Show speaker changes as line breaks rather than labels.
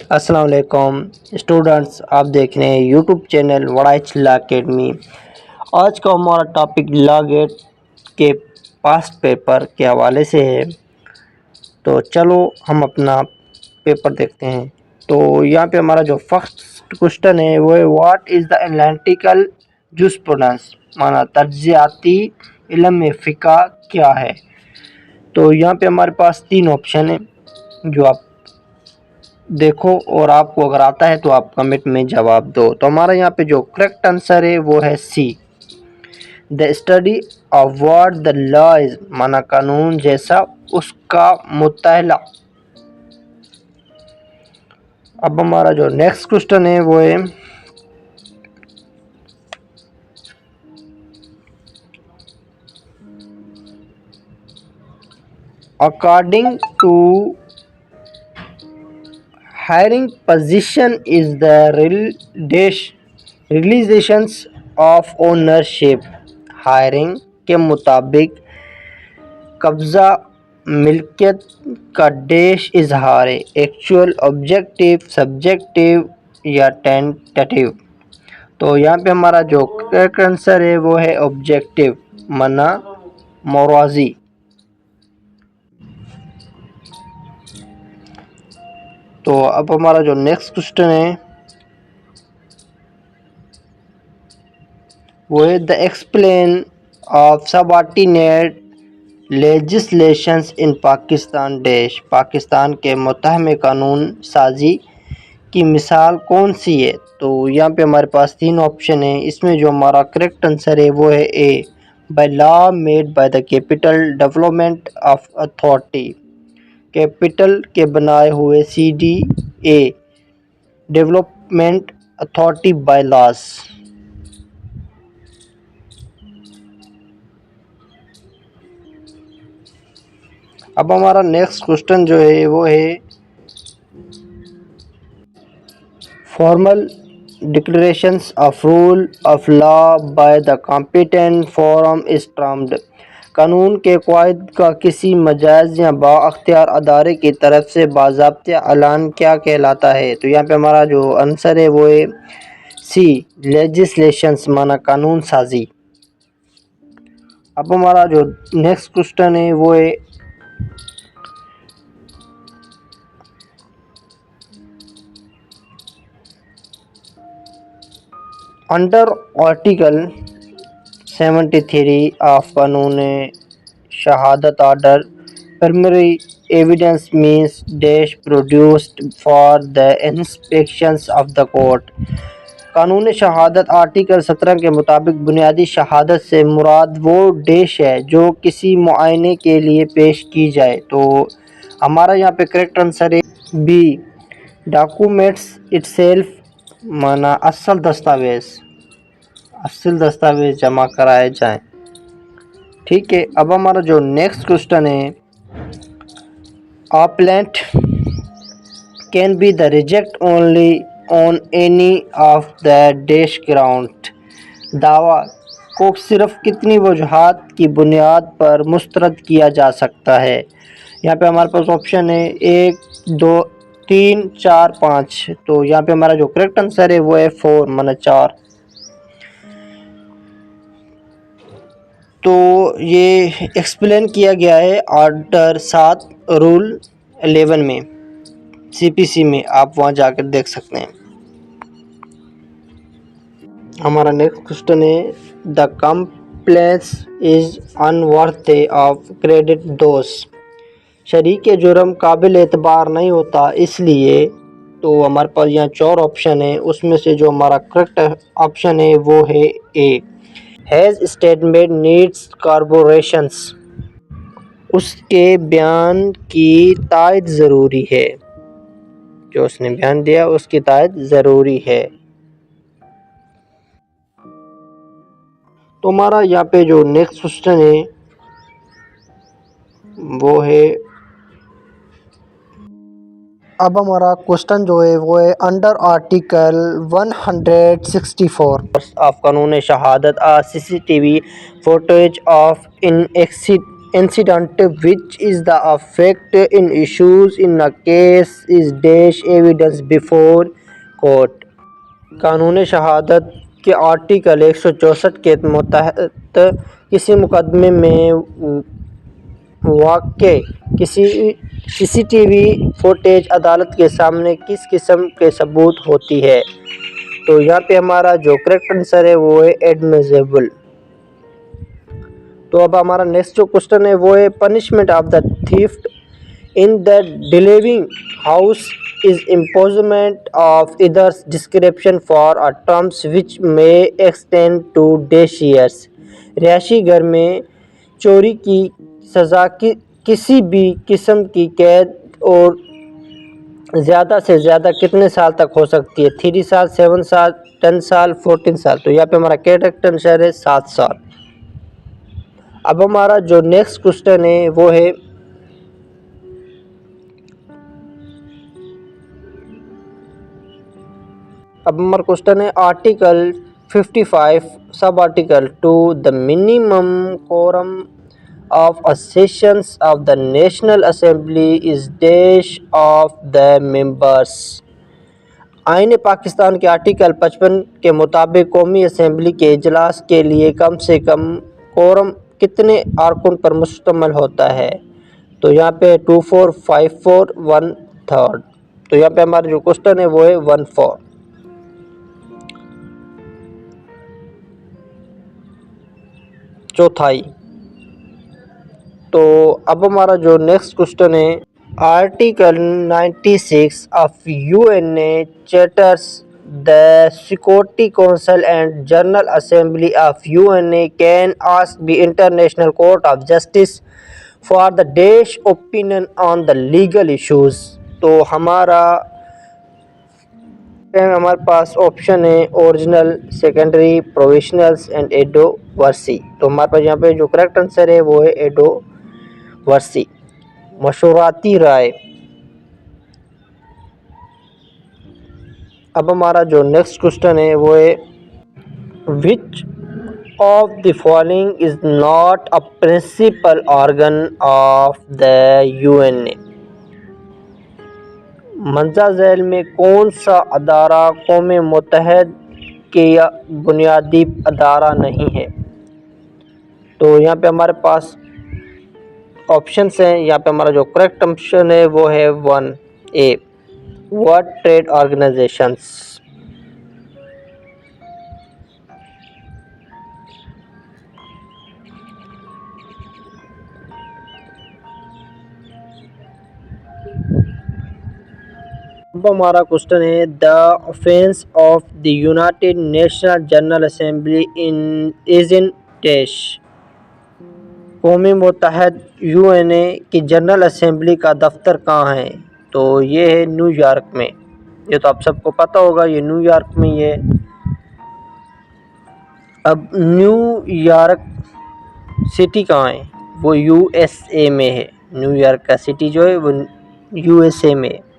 अस्सलाम वालेकुम स्टूडेंट्स, आप देख रहे हैं YouTube channel Waraich law academy. आज का हमारा टॉपिक लॉ गेट के पास्ट पेपर के हवाले से है। तो चलो हम अपना पेपर देखते हैं। तो यहाँ पे हमारा जो फर्स्ट क्वेश्चन है वो है व्हाट इज़ द एनालिटिकल जूस्प्रूडेंस, माना तर्जियाती इल्म में फ़िक़ा क्या है। तो यहाँ पे हमारे पास तीन ऑप्शन है जो आप देखो, और आपको अगर आता है तो आप कमेंट में जवाब दो। तो हमारा यहाँ पे जो करेक्ट आंसर है वो है C, the study of what the law is, माना कानून जैसा उसका मुताला। अब हमारा जो नेक्स्ट क्वेश्चन है वो है according to hiring position is the realizations of ownership। Hiring के मुताबिक कब्ज़ा मिल्कियत का डैश इजहार है, एक्चुअल, ऑब्जेक्टिव, सब्जेक्टिव या टेंटेटिव। तो यहाँ पे हमारा जो करेक्ट आंसर है वो है ऑब्जेक्टिव, मना मोराजी। तो अब हमारा जो नेक्स्ट क्वेश्चन है वो है the explain of subordinate legislations in Pakistan dash. Pakistan के मुतहम कानून साजी की मिसाल कौन सी है। तो यहाँ पे हमारे पास तीन ऑप्शन है। इसमें जो हमारा करेक्ट आंसर है वो है A, by law made by the capital development of authority. Capital के बनाए हुए C D A, development authority by laws. अब हमारा नेक्स्ट क्वेश्चन जो है वो है formal declarations of rule of law by the competent forum is termed. कानून के क़वाइद का किसी मजाज या बाअख्तियार अदारे की तरफ से बाज़ाब्ता ऐलान क्या कहलाता है। तो यहाँ पे हमारा जो आंसर है वो है सी, लेजिस्लेशंस, माना कानून साजी। अब हमारा जो नेक्स्ट क्वेश्चन है वो है अंडर आर्टिकल 73 ऑफ कानून शहादत order, primary evidence means dash produced for the inspections of the court. कानून शहादत आर्टिकल 17 के मुताबिक बुनियादी शहादत से मुराद वो डैश है जो किसी मुआयने के लिए पेश की जाए। तो हमारा यहाँ पे करेक्ट आंसर है बी, डॉक्यूमेंट्स इटसेल्फ, माना असल दस्तावेज़ जमा कराए जाएं। ठीक है। अब हमारा जो नेक्स्ट क्वेश्चन है appellate can be the reject only on any of the dash ground. दावा को सिर्फ कितनी वजूहात की बुनियाद पर मुस्तरद किया जा सकता है। यहाँ पे हमारे पास ऑप्शन है 1, 2, 3, 4, 5। तो यहाँ पे हमारा जो करेक्ट आंसर है वो है 4, माना 4। तो ये एक्सप्लेन किया गया है ऑर्डर 7 रूल 11 में, सीपीसी में, आप वहाँ जाकर देख सकते हैं। हमारा नेक्स्ट क्वेश्चन है the accomplice is unworthy of credit दोष। शरीक जुर्म काबिल एतबार नहीं होता इसलिए। तो हमारे पास यहाँ 4 ऑप्शन है, उसमें से जो हमारा करेक्ट ऑप्शन है वो है ए, हैज़ स्टेटमेंट नीड्स कॉर्पोरेशंस। उसके बयान की तायद ज़रूरी है, जो उसने बयान दिया उसकी तायद ज़रूरी है। तो हमारा यहाँ पे जो नेक्स्ट क्वेश्चन है वो है, अब हमारा क्वेश्चन जो है वो है अंडर आर्टिकल 164 ऑफ कानून शहादत CCTV footage of in incident which is the effect in issues in a case is dash evidence before court। कानून शहादत के आर्टिकल 164 के तहत किसी मुकदमे में वाक़े किसी सीसीटीवी फुटेज अदालत के सामने किस किस्म के सबूत होती है। तो यहाँ पे हमारा जो करेक्ट आंसर है वो है एडमिसिबल। तो अब हमारा नेक्स्ट जो क्वेश्चन है वो है punishment of the theft in the dwelling house is imprisonment of either description for a terms which may extend to dash years. रिहायशी घर में चोरी की सज़ा की किसी भी किस्म की कैद और ज़्यादा से ज़्यादा कितने साल तक हो सकती है? 3 साल, 7 साल, 10 साल, 14 साल। तो यहाँ पे हमारा करेक्ट आंसर है 7 साल। अब हमारा जो नेक्स्ट क्वेश्चन है वो है article 55 sub article 2 the minimum quorum of a sessions of the National Assembly is dash of the members। आईन पाकिस्तान के आर्टिकल 55 के मुताबिक कौमी असम्बली के इजलास के लिए कम से कम कोरम कितने अरकान पर मुश्तमिल होता है? तो यहाँ पे 2/4, 5/4, 1/3। तो यहाँ पे हमारा जो क्वेश्चन है वो है 1/4, चौथाई। तो अब हमारा जो नेक्स्ट क्वेश्चन है article 96 of UNA charters the security council and general assembly of UNA can ask the international court of justice for the dash opinion on the legal issues. तो हमारे पास ऑप्शन है ओरिजिनल, सेकेंडरी, प्रोविजनल्स एंड एडोवर्सी। तो हमारे पास यहाँ पे जो correct answer है वो है एडोवर्सी, मशवराती राय। अब हमारा जो नेक्स्ट क्वेश्चन है वो है which of the following is not a principal organ of the UNA. मंजा झैल में कौन सा अदारा कौम मुत्तहद के बुनियादी अदारा नहीं है? तो यहाँ पे हमारे पास ऑप्शंस हैं। यहाँ पे हमारा जो करेक्ट ऑप्शन है वो है 1A वर्ल्ड ट्रेड ऑर्गेनाइजेशंस। अब हमारा क्वेश्चन है the offence of the United national general assembly is in dash. कौमी मुत्तहद यूएनए की जनरल असेंबली का दफ्तर कहाँ है? तो ये है न्यूयॉर्क में। ये तो आप सबको पता होगा, ये न्यूयॉर्क में ये। अब न्यूयॉर्क सिटी कहाँ है? वो यूएसए में है। न्यूयॉर्क का सिटी जो है वो यूएसए में है।